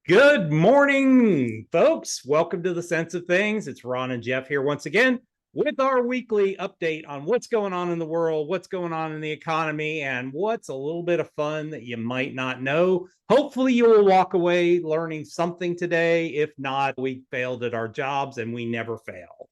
Good morning, folks. Welcome to the Sense of Things. It's Ron and Jeff here once again with our weekly update on what's going on in the world, what's going on in the economy, and what's a little bit of fun that you might not know. Hopefully, you will walk away learning something today. If not, we failed at our jobs and we never fail.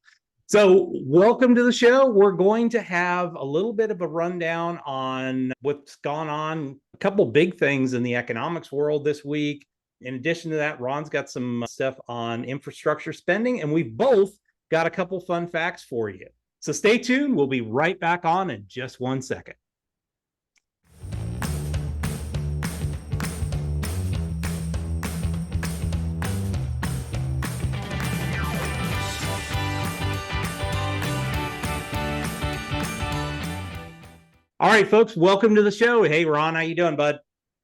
So, welcome to the show. We're going to have a little bit of a rundown on what's gone on, a couple big things in the economics world this week. In addition to that, Ron's got some stuff on infrastructure spending, and we've both got a couple fun facts for you. So stay tuned. We'll be right back on in just 1 second. All right, folks, welcome to the show. Hey, Ron, how you doing, bud?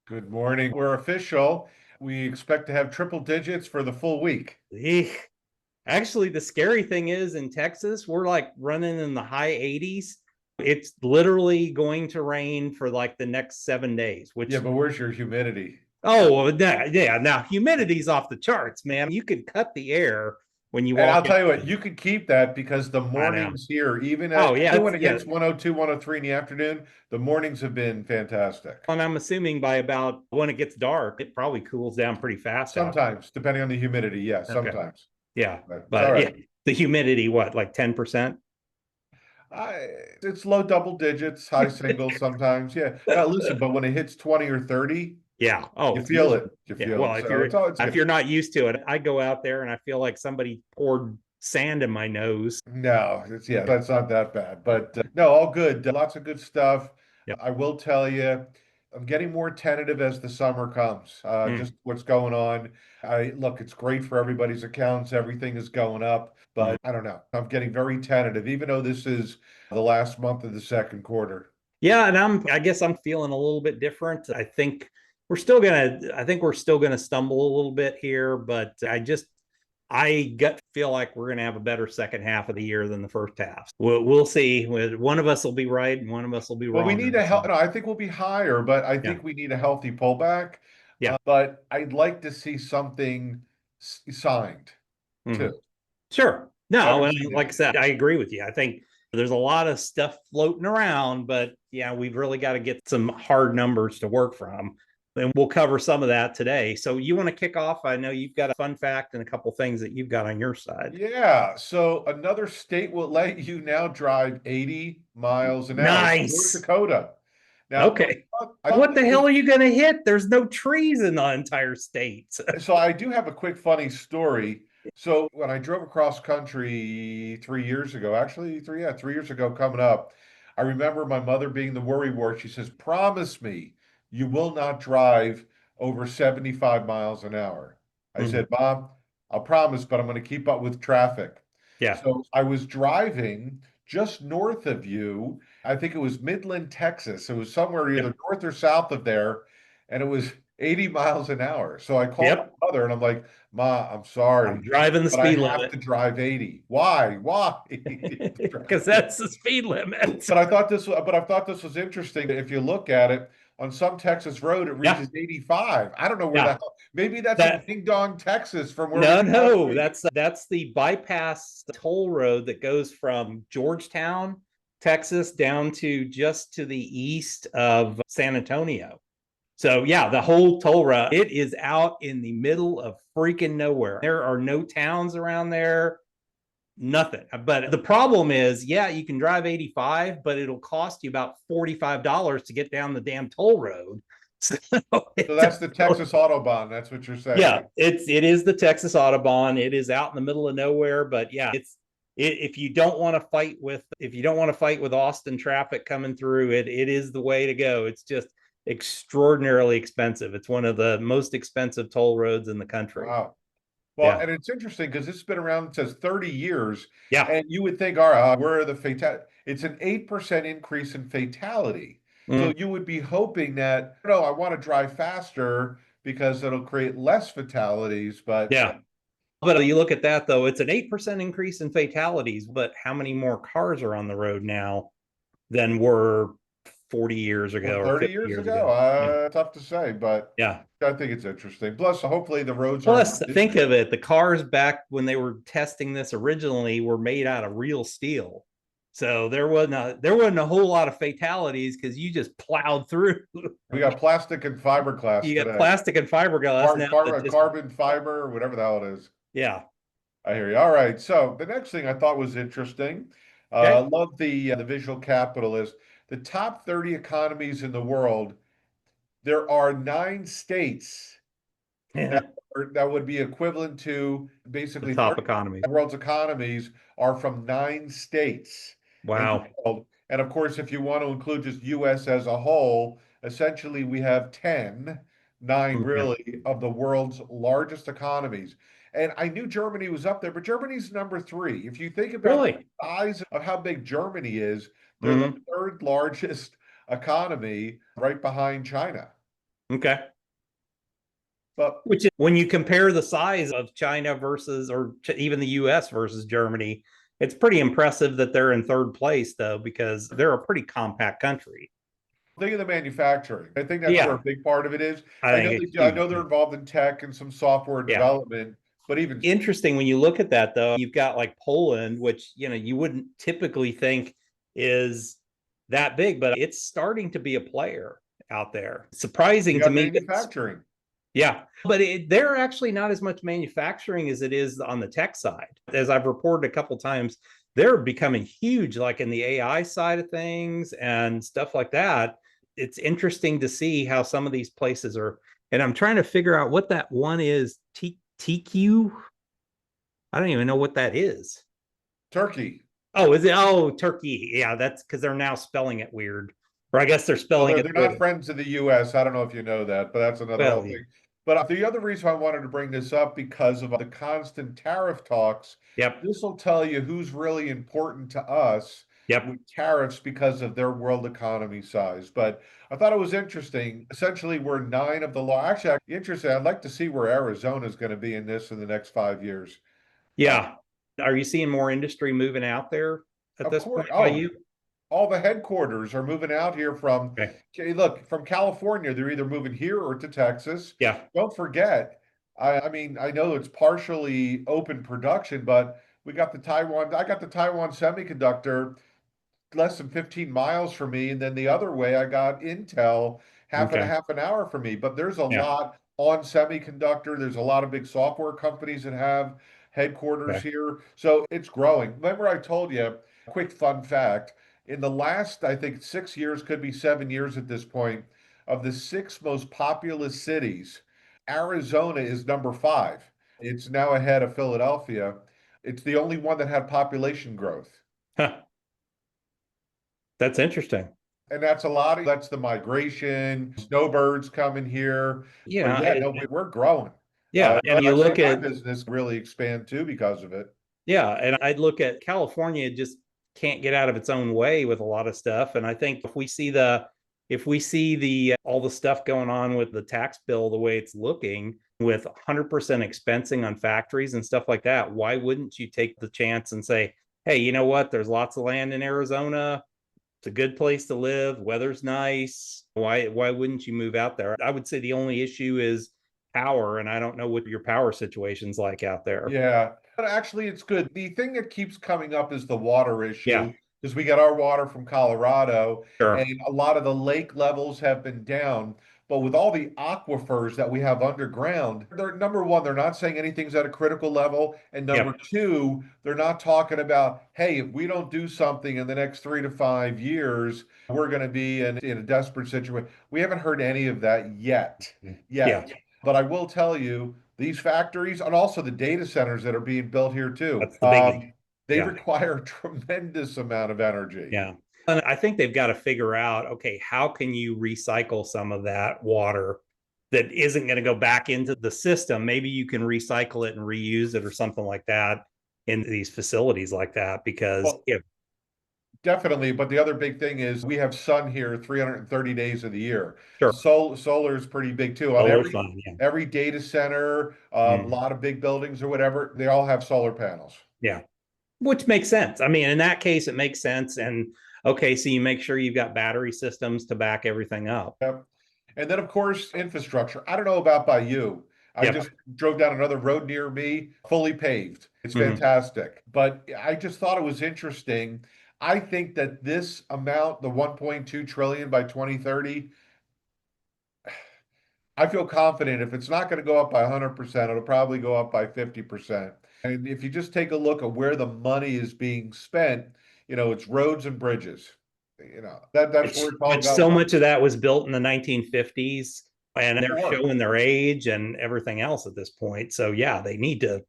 Good morning. We're official. We expect to have triple digits for the full week. Actually, the scary thing is in Texas, we're like running in the high 80s. It's literally going to rain for like the next 7 days. Which Yeah, but where's your humidity? Oh, yeah. Now humidity's off the charts, man. You can cut the air when you And walk. I'll tell you what, you could keep that because the mornings here, even when it gets 102, 103 in the afternoon, the mornings have been fantastic. And I'm assuming by about when it gets dark, it probably cools down pretty fast. Sometimes, depending on the humidity, yes, Okay. sometimes. Yeah, but yeah, the humidity, what, like 10%? It's low double digits, high singles sometimes. Yeah. Now listen, but when it hits 20 or 30, yeah. Oh, you feel it. You feel well, it. if you're not used to it, I go out there and I feel like somebody poured sand in my nose. No, that's not that bad. But no, all good. Lots of good stuff. Yep. I will tell you, I'm getting more tentative as the summer comes. Just what's going on. Look, it's great for everybody's accounts. Everything is going up, but I don't know. I'm getting very tentative, even though this is the last month of the second quarter. Yeah, and I guess I'm feeling a little bit different. I think we're still gonna stumble a little bit here, but I gut feel like we're gonna have a better second half of the year than the first half. We'll see. One of us will be right, and one of us will be wrong. Well, we need a no, I think we'll be higher, but I think we need a healthy pullback. Yeah. But I'd like to see something signed too. Sure. No, and like I said, I agree with you. I think there's a lot of stuff floating around, but yeah, we've really got to get some hard numbers to work from. And we'll cover some of that today. So you want to kick off? I know you've got a fun fact and a couple things that you've got on your side. Yeah. So another state will let you now drive 80 miles an hour. Nice. North Dakota. Now, okay. What the hell are you going to hit? There's no trees in the entire state. So I do have a quick funny story. So when I drove across country 3 years ago, actually 3 years ago coming up, I remember my mother being the worrywart. She says, "Promise me you will not drive over 75 miles an hour." I said, "Mom, I'll promise, but I'm going to keep up with traffic." Yeah. So I was driving just north of you. I think it was Midland, Texas. It was somewhere either north or south of there, and it was 80 miles an hour. So I called my mother and I'm like, "Ma, I'm sorry. I'm driving the speed limit. I have to drive 80. Why? Why?" Because that's the speed limit. But I thought this was interesting. If you look at it, on some Texas road, it reaches 85. I don't know where the hell. Maybe that's in Ding Dong, Texas, from where No, that's the bypass toll road that goes from Georgetown, Texas, down to just to the east of San Antonio. So yeah, the whole toll road, it is out in the middle of freaking nowhere. There are no towns around there, nothing. But the problem is, yeah, you can drive 85, but it'll cost you about $45 to get down the damn toll road. So that's the Texas Autobahn. That's what you're saying. Yeah, it is the Texas Autobahn. It is out in the middle of nowhere, but yeah, if you don't want to fight with Austin traffic coming through, it is the way to go. It's just extraordinarily expensive. It's one of the most expensive toll roads in the country. Wow. Well, and it's interesting because this has been around, it says 30 years. Yeah. And you would think, all right, where are the fatalities? It's an 8% increase in fatality. So you would be hoping that, I want to drive faster because it'll create less fatalities. But yeah. But you look at that, though, it's an 8% increase in fatalities. But how many more cars are on the road now than were 40 years Or ago or 30 50 years years ago? ago. Yeah. Tough to say, but Yeah. I think it's interesting. Plus, hopefully the roads aren't. Plus, think of it, the cars back when they were testing this originally were made out of real steel. So there wasn't a whole lot of fatalities because you just plowed through. We got plastic and fiberglass You got today. plastic and fiberglass now that just Carbon fiber, whatever the hell it is. yeah. I hear you. All right. So the next thing I thought was interesting. Okay. Love the visual capitalist. The top 30 economies in the world. There are 9 states that Yeah. that would be equivalent to The basically top 30 economies. of the world's economies are from 9 states in the Wow. world. And of course, if you want to include just US as a whole, essentially we have 10, 9 Yeah. really, of the world's largest economies. And I knew Germany was up there, but Germany's number 3. If you think about the Really? size of how big Germany is, they're the Hmm. third largest economy right behind China. Okay. But Which is when you compare the size of China versus, or even the US versus Germany, it's pretty impressive that they're in third place, though, because they're a pretty compact country. think of the manufacturing. I think that's where a Yeah. big part of it is. I I think know it's I huge. know they're involved in tech and some software Yeah. development, but even Interesting when you look at that, though, you've got like Poland, which, you wouldn't typically think is that big, but it's starting to be a player out there. you Surprising to got me. manufacturing. Yeah, but they're actually not as much manufacturing as it is on the tech side. As I've reported a couple times, they're becoming huge, like in the AI side of things and stuff like that. It's interesting to see how some of these places are, and I'm trying to figure out what that one is. TQ? I don't even know what that is. Turkey. Oh, is it? Oh, Turkey. Yeah, that's because they're now spelling it weird. Or I guess they're Well, spelling it they're the way not friends of the US. I don't know if you know that, but that's another well, whole thing. But the other reason I wanted to bring this up because of the constant tariff talks, yep, this will tell you who's really important to us yep. with tariffs because of their world economy size. But I thought it was interesting. Essentially, we're 9 of the law. Actually, interesting. I'd like to see where Arizona is going to be in this in the next 5 years. Uh, Yeah. Are you seeing more industry moving out there at of this course. point by Oh, you? all the headquarters are moving out here from, Okay. okay, look, from California. They're either moving here or to Texas. Yeah. Don't forget, I mean, I know it's partially open production, but I got the Taiwan semiconductor less than 15 miles from me. And then the other way, I got Intel Okay. half an hour from me. But there's a Yeah. lot on semiconductor. There's a lot of big software companies that have headquarters Okay. here. So it's growing. Remember, I told you, quick fun fact, in the last, I think, 6 years, could be 7 years at this point, of the 6 most populous cities, Arizona is number 5. It's now ahead of Philadelphia. It's the only one that had population growth. Huh. That's interesting. And that's the migration, snowbirds coming here. But Yeah. yeah, no, we're growing. Yeah. And you I've seen look my at, business really expand too because of it. yeah. And I'd look at California just can't get out of its own way with a lot of stuff. And I think if we see the all the stuff going on with the tax bill the way it's looking with 100% expensing on factories and stuff like that, why wouldn't you take the chance and say, hey, you know what, there's lots of land in Arizona, it's a good place to live, weather's nice, why wouldn't you move out there? I would say the only issue is power, and I don't know what your power situation's like out there. Yeah, but actually, it's good. The thing that keeps coming up is the water Yeah, issue, because we get our water from Colorado, and sure. a lot of the lake levels have been down. But with all the aquifers that we have underground, they're number one, they're not saying anything's at a critical level. And number Yep. two, they're not talking about, hey, if we don't do something in the next 3 to 5 years, we're going to be in a desperate situation. We haven't heard any of that yet. Yeah, But I will tell you, these factories and also the data centers that are being built here too, that's the biggie. they Yeah. require a tremendous amount of energy. Yeah. And I think they've got to figure out, okay, how can you recycle some of that water that isn't going to go back into the system? Maybe you can recycle it and reuse it or something like that in these facilities like that. Because Well, if definitely. But the other big thing is we have sun here 330 days of the year. sure, Solar is pretty big too. On solar fun, yeah. every data center, a lot of big buildings or whatever, they all have solar panels. Yeah. Which makes sense. I mean, in that case, it makes sense. And Okay, so you make sure you've got battery systems to back everything up. Yep. And then, of course, infrastructure. I don't know about by you. I Yep. just drove down another road near me, fully paved. It's Mhm. fantastic. But I just thought it was interesting. I think that this amount, the 1.2 trillion by 2030, I feel confident if it's not going to go up by 100%, it'll probably go up by 50%. And if you just take a look at where the money is being spent, it's roads and bridges. That's where it's all Which so going. much of that was built in the 1950s, and they're More. showing their age and everything else at this point. So yeah, they need to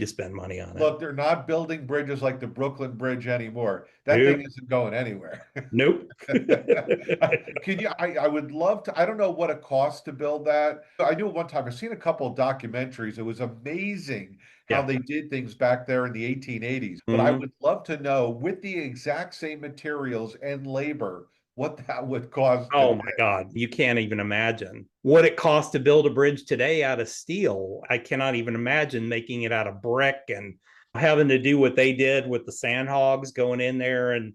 spend money on it. Look, they're not building bridges like the Brooklyn Bridge anymore. That thing Nope. isn't going anywhere. Nope. I would love to. I don't know what it costs to build that. I knew one time, I've seen a couple of documentaries. It was amazing how Yeah. they did things back there in the 1880s. But I Mhm. would love to know, with the exact same materials and labor, what that would cost Oh today. my God, you can't even imagine what it costs to build a bridge today out of steel. I cannot even imagine making it out of brick and having to do what they did with the sand hogs going in there and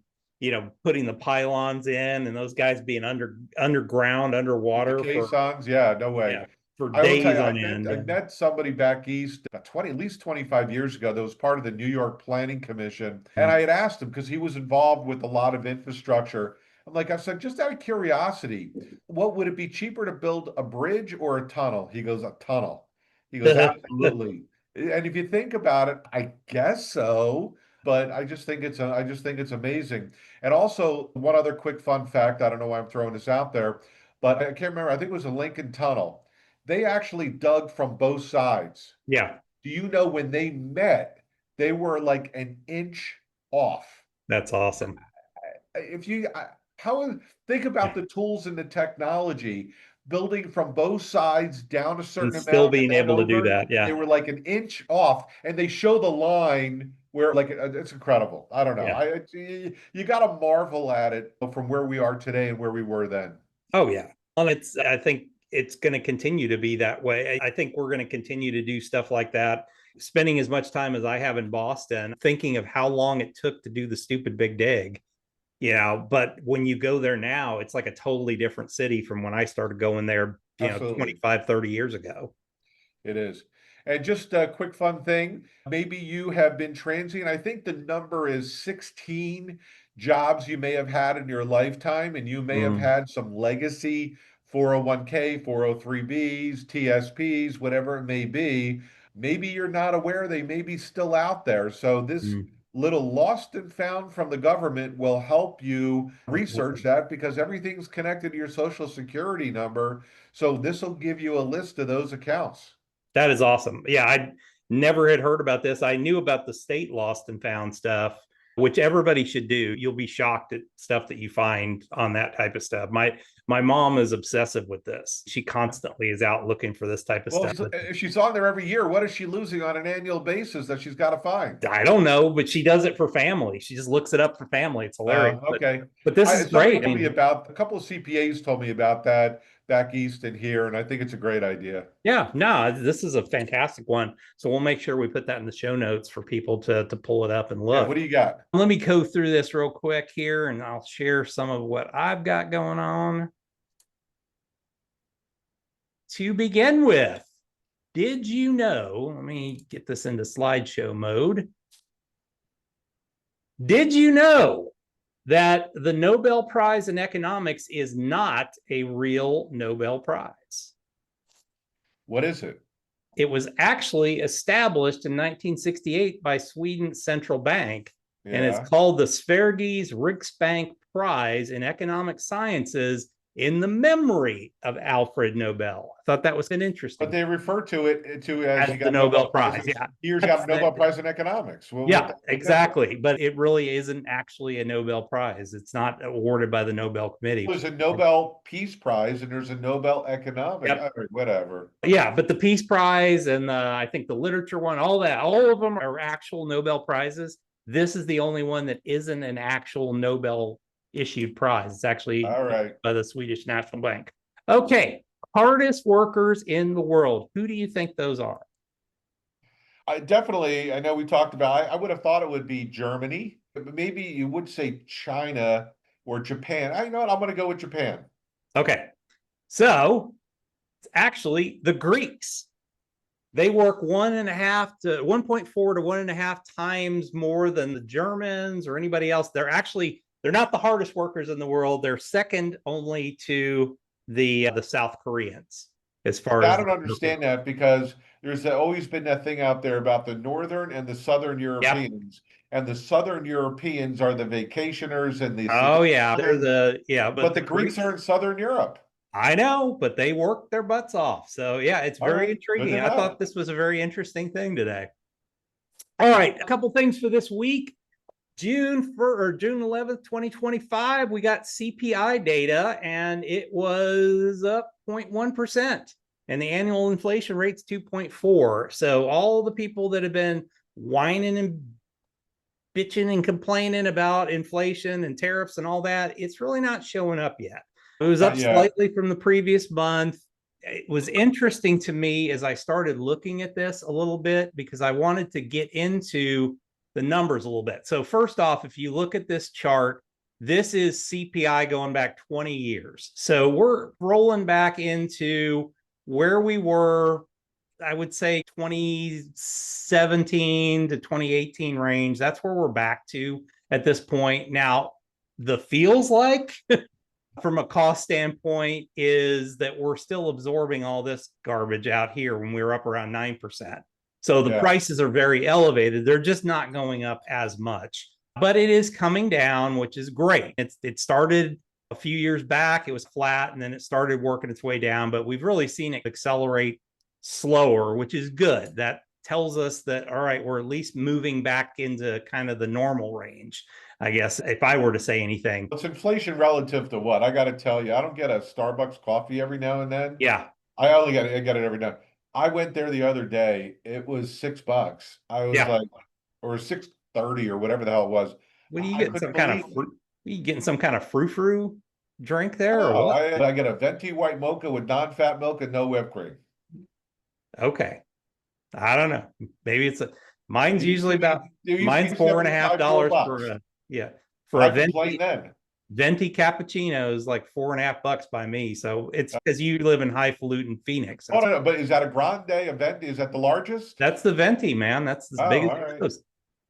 putting the pylons in and those guys being underground With the underwater for caissons, yeah, no way. yeah for I will tell days you, on I end. met somebody back east about 20, at least 25 years ago that was part of the New York Planning Commission. And I had asked him because he was involved with a lot of infrastructure. I said, just out of curiosity, what would it be cheaper to build a bridge or a tunnel? He goes, a tunnel. He goes, absolutely. And if you think about it, I guess so. But I just think it's amazing. And also, one other quick fun fact, I don't know why I'm throwing this out there, but I can't remember. I think it was a Lincoln Tunnel. They actually dug from both sides. Yeah, Do you know when they met, they were like an inch off? that's awesome. If you, how, think about the tools and the technology building from both sides down a And certain still amount and being then able to do over. that. They Yeah. were like an inch off, and they show the line where, it's incredible. I don't know. Yeah. You got to marvel at it from where we are today and where we were then. Oh yeah. I think it's going to continue to be that way. I think we're going to continue to do stuff like that. Spending as much time as I have in Boston, thinking of how long it took to do the stupid big dig, but when you go there now, it's like a totally different city from when I started going there, Absolutely. 25, 30 years ago. It is. And just a quick fun thing, maybe you have been transient. I think the number is 16 jobs you may have had in your lifetime, and you may have Mm, had some legacy 401k, 403bs, TSPs, whatever it may be. Maybe you're not aware they may be still out there. So this mm. little lost and found from the government will help you That's research awesome. that because everything's connected to your social security number. So this will give you a list of those accounts. That is awesome. Yeah, I never had heard about this. I knew about the state lost and found stuff, which everybody should do. You'll be shocked at stuff that you find on that type of stuff. My mom is obsessive with this. She constantly is out looking for this type of Well, stuff. if she's on there every year, what is she losing on an annual basis that she's got to find? I don't know, but she does it for family. She just looks it up for family. It's hilarious. Okay. But this is Somebody great. I told me mean, about, a couple of CPAs told me about that back east and here, and I think it's a great idea. yeah, no, this is a fantastic one. So we'll make sure we put that in the show notes for people to pull it up and Yeah, look. what do you got? Let me go through this real quick here and I'll share some of what I've got going on. To begin with, did you know? Let me get this into slideshow mode. Did you know that the Nobel Prize in economics is not a real Nobel Prize? What is it? It was actually established in 1968 by Sweden's central bank, and it's Yeah. called the Sveriges Riksbank Prize in Economic Sciences in the memory of Alfred Nobel. I thought that was an But interesting they refer to it as as he the got a Nobel Nobel Prize. Prize. Yeah, Here's got that's a Nobel Prize in economics. Well, yeah, what's that for? exactly. But it really isn't actually a Nobel Prize. It's not awarded by the Nobel Committee. There's a Nobel Peace Prize and there's a Nobel Economic. Yep. All right, whatever. Yeah, but the Peace Prize and I think the literature one, all of them are actual Nobel Prizes. This is the only one that isn't an actual Nobel issued prize. It's actually All right. by the Swedish National Bank. Okay, hardest workers in the world. Who do you think those are? I know we talked about, I would have thought it would be Germany. Maybe you would say China or Japan. I know what, I'm going to go with Japan. Okay. So it's actually the Greeks. They work 1.5 to 1.4 to 1.5 times more than the Germans or anybody else. They're not the hardest workers in the world. They're second only to the South Koreans as far I as don't understand that because there's always been that thing out there about the Northern and the Southern Yep. Europeans. And the Southern Europeans are the vacationers and the Oh yeah, Southern, but but the the Greeks are in Southern Europe. I know, but they work their butts off. So yeah, it's All very right, good intriguing. to I know. thought this was a very interesting thing today. All right, a couple things for this week. June 11th, 2025, we got CPI data and it was up 0.1%. And the annual inflation rate's 2.4. So all the people that have been whining and bitching and complaining about inflation and tariffs and all that, it's really not showing up yet. It was up Yeah. slightly from the previous month. It was interesting to me as I started looking at this a little bit because I wanted to get into the numbers a little bit. So first off, if you look at this chart, this is CPI going back 20 years. So we're rolling back into where we were, I would say 2017 to 2018 range. That's where we're back to at this point. Now, the feels like from a cost standpoint is that we're still absorbing all this garbage out here when we were up around 9%. So the Yeah. prices are very elevated. They're just not going up as much, but it is coming down, which is great. It started a few years back, it was flat, and then it started working its way down, but we've really seen it accelerate slower, which is good. That tells us that, all right, we're at least moving back into kind of the normal range, I guess, if I were to say anything. It's inflation relative to what? I got to tell you, I don't get a Starbucks coffee every now and then. Yeah. I get it every now. I went there the other day. It was $6. I was Yeah. like, or 6.30 or whatever the hell it was. What are you I getting? couldn't Some kind of believe it. fruit? Are you getting some kind of frou-frou drink there or Oh, what? I get a venti white mocha with non-fat milk and no whipped cream. Okay. I don't know. Maybe it's It used to be, it used to mine's be four and a half 75, $4. dollars for a, yeah, for a Why complain then? venti cappuccino is like $4.50 by me. So it's because you live in highfalutin Phoenix. Oh, no, but is that a grande event? Is that the largest? That's the venti, man. That's as Oh, big as all it right. goes. I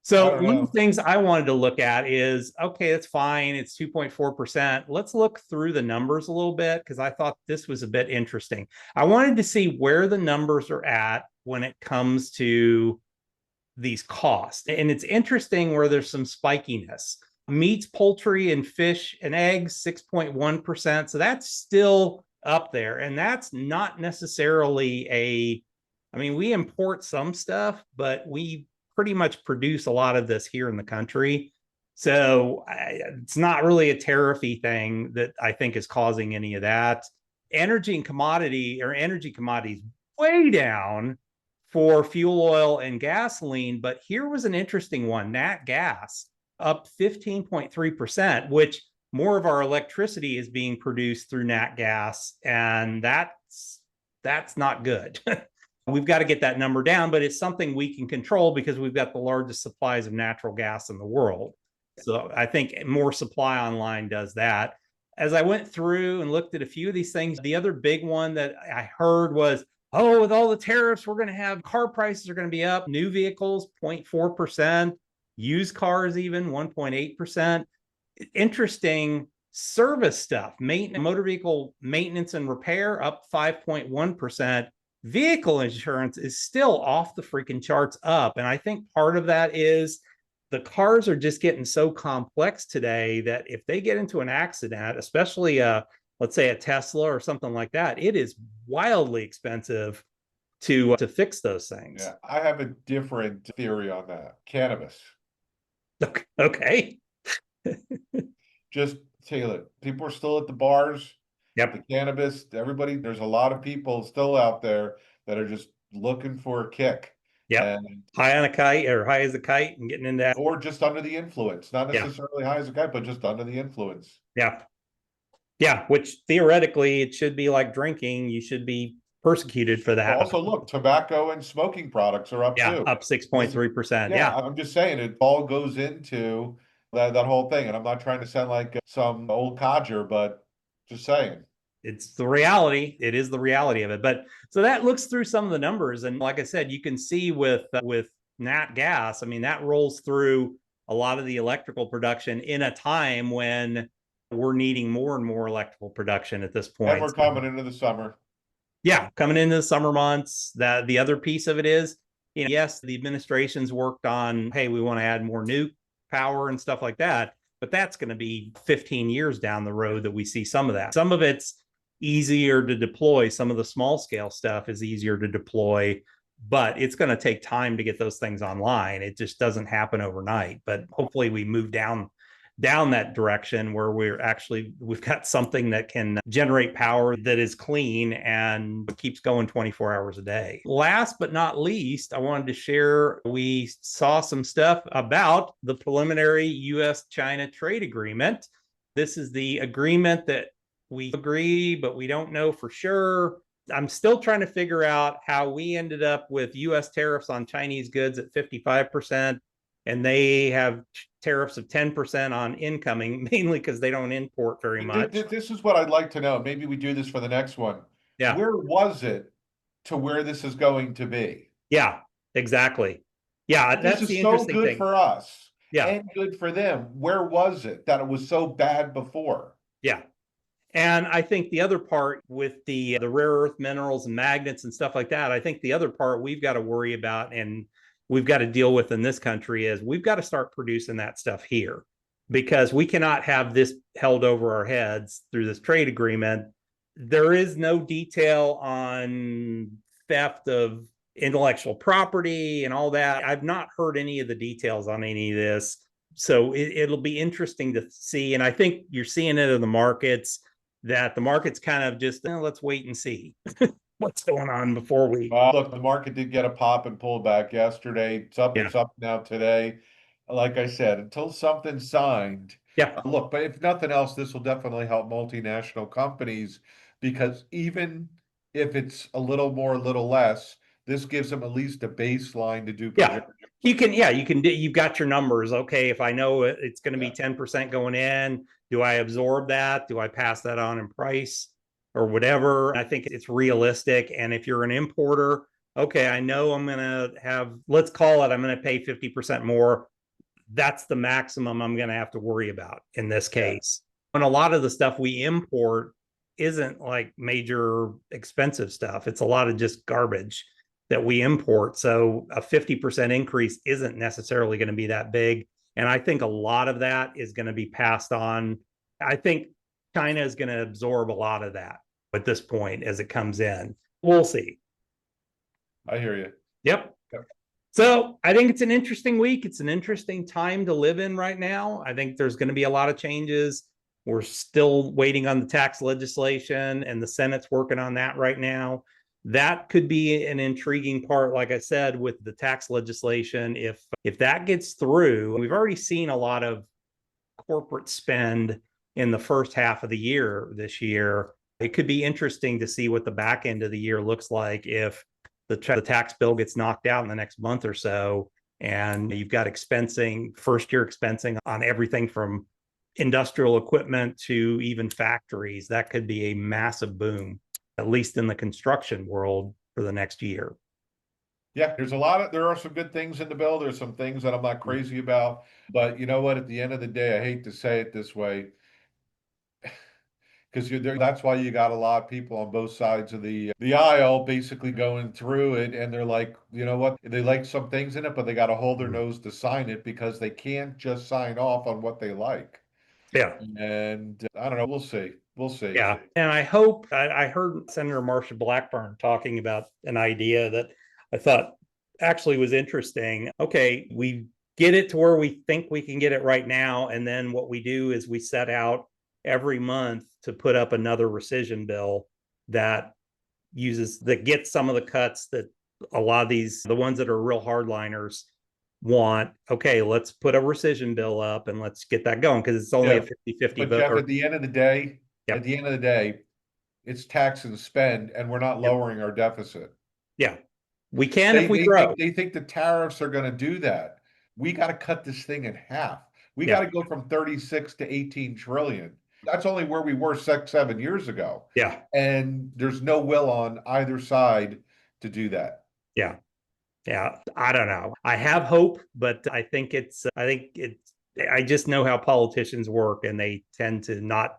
So don't one of the know. things I wanted to look at is, okay, that's fine. It's 2.4%. Let's look through the numbers a little bit because I thought this was a bit interesting. I wanted to see where the numbers are at when it comes to these costs. And it's interesting where there's some spikiness. Meats, poultry, and fish and eggs, 6.1%. So that's still up there. And that's not necessarily I mean, we import some stuff, but we pretty much produce a lot of this here in the country. So it's not really a tariffy thing that I think is causing any of that. Energy commodities way down for fuel oil and gasoline. But here was an interesting one: nat gas up 15.3%, which more of our electricity is being produced through nat gas. And that's not good. We've got to get that number down, but it's something we can control because we've got the largest supplies of natural gas in the world. So I think more supply online does that. As I went through and looked at a few of these things, the other big one that I heard was, oh, with all the tariffs, we're going to have car prices are going to be up. New vehicles, 0.4%, used cars, even 1.8%. Interesting. Service stuff, motor vehicle maintenance and repair up 5.1%. Vehicle insurance is still off the freaking charts up. And I think part of that is the cars are just getting so complex today that if they get into an accident, especially let's say a Tesla or something like that, it is wildly expensive to fix those things. Yeah, I have a different theory on that. Cannabis. Okay. Just Taylor, people are still at the bars. Yep. The cannabis, everybody, there's a lot of people still out there that are just looking for a kick. Yep. And High on a kite or high as a kite and getting into that. or just under the influence, not Yeah. necessarily high as a kite, but just under the influence. Yeah. Yeah. Which theoretically it should be like drinking. You should be persecuted for that. Also, look, tobacco and smoking products are up Yeah. too. Up 6.3%. Yeah, Yeah. I'm just saying it all goes into that whole thing. And I'm not trying to sound like some old codger, but just saying. It's the reality. It is the reality of it. But so that looks through some of the numbers. And like I said, you can see with nat gas, I mean, that rolls through a lot of the electrical production in a time when we're needing more and more electrical production at this And point. we're coming into the summer. Yeah, coming into the summer months, that the other piece of it is, yes, the administration's worked on, hey, we want to add more nuke power and stuff like that, but that's going to be 15 years down the road that we see some of that. Some of it's easier to deploy. Some of the small scale stuff is easier to deploy, but it's going to take time to get those things online. It just doesn't happen overnight. But hopefully we move down that direction where we've got something that can generate power that is clean and keeps going 24 hours a day. Last but not least, I wanted to share, we saw some stuff about the preliminary US-China trade agreement. This is the agreement that we agree, but we don't know for sure. I'm still trying to figure out how we ended up with US tariffs on Chinese goods at 55%, and they have tariffs of 10% on incoming, mainly because they don't import very much. This is what I'd like to know. Maybe we do this for the next one. Yeah. Where was it to where this is going to be? Yeah, exactly. Yeah, This that's is the so interesting good thing. for us Yeah. and good for them. Where was it that it was so bad before? Yeah. And I think the other part with the rare earth minerals and magnets and stuff like that, I think the other part we've got to worry about and we've got to deal with in this country is we've got to start producing that stuff here, because we cannot have this held over our heads through this trade agreement. There is no detail on theft of intellectual property and all that. I've not heard any of the details on any of this. So it'll be interesting to see. And I think you're seeing it in the markets, that the market's kind of just, let's wait and see what's going on before we. Look, the market did get a pop and pull back yesterday. It's up now today. Like I said, until something's signed. Yeah. Look, but if nothing else, this will definitely help multinational companies, because even if it's a little more, a little less, this gives them at least a baseline to do projections. You've got your numbers. Okay, if I know it's going to be 10% going in, do I absorb that? Do I pass that on in price or whatever? I think it's realistic. And if you're an importer, okay, I know I'm going to have, let's call it, I'm going to pay 50% more. That's the maximum I'm going to have to worry about in this case. And a lot of the stuff we import isn't like major expensive stuff. It's a lot of just garbage that we import. So a 50% increase isn't necessarily going to be that big. And I think a lot of that is going to be passed on. I think China is going to absorb a lot of that at this point as it comes in. We'll see. I hear you. Yep. So I think it's an interesting week. It's an interesting time to live in right now. I think there's going to be a lot of changes. We're still waiting on the tax legislation, and the Senate's working on that right now. That could be an intriguing part, like I said, with the tax legislation. If that gets through, we've already seen a lot of corporate spend in the first half of the year this year. It could be interesting to see what the back end of the year looks like if the tax bill gets knocked out in the next month or so, and you've got first year expensing on everything from industrial equipment to even factories. That could be a massive boom, at least in the construction world, for the next year. Yeah, there are some good things in the bill. There's some things that I'm not crazy about, but you know what? At the end of the day, I hate to say it this way, because that's why you got a lot of people on both sides of the aisle basically going through it, and they're like, you know what? They like some things in it, but they got to hold their nose to sign it, because they can't just sign off on what they like. Yeah. And I don't know. We'll see. We'll see. Yeah. And I hope, I heard Senator Marsha Blackburn talking about an idea that I thought actually was interesting. Okay, we get it to where we think we can get it right now. And then what we do is we set out every month to put up another rescission bill that gets some of the cuts that a lot of the ones that are real hardliners want. Okay, let's put a rescission bill up and let's get that going, because it's only a 50-50 But vote. Jeff, at the end of the day, it's tax and spend, and we're not lowering our deficit. Yeah, we can if we grow. They think the tariffs are going to do that. We got to cut this thing in half. We got to go from 36 to 18 trillion. That's only where we were 7 years ago. Yeah. And there's no will on either side to do that. Yeah. Yeah. I don't know. I have hope, but I just know how politicians work, and they tend to not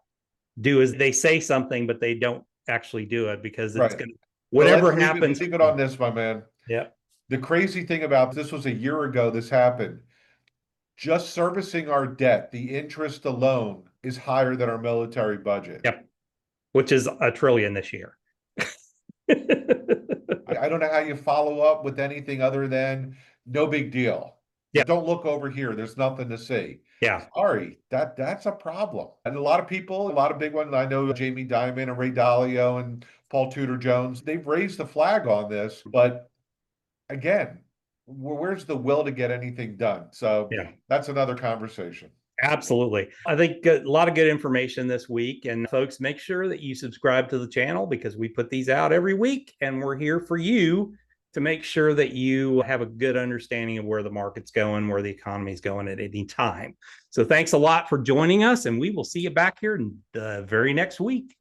do as they say something, but they don't actually do it because it's Right. going to, Well, whatever happens. leave it on this, my man. Yeah. The crazy thing about this was a year ago this happened. Just servicing our debt, the interest alone is higher than our military budget. Yep. Which is $1 trillion this year. I don't know how you follow up with anything other than no big deal. Yeah. Don't look over here. There's nothing to see. Yeah. Sorry, that's a problem. And a lot of people, a lot of big ones, I know Jamie Dimon and Ray Dalio and Paul Tudor Jones, they've raised the flag on this. But again, where's the will to get anything done? So Yeah. that's another conversation. Absolutely. I think a lot of good information this week. And folks, make sure that you subscribe to the channel because we put these out every week, and we're here for you to make sure that you have a good understanding of where the market's going, where the economy is going at any time. So thanks a lot for joining us, and we will see you back here in the very next week.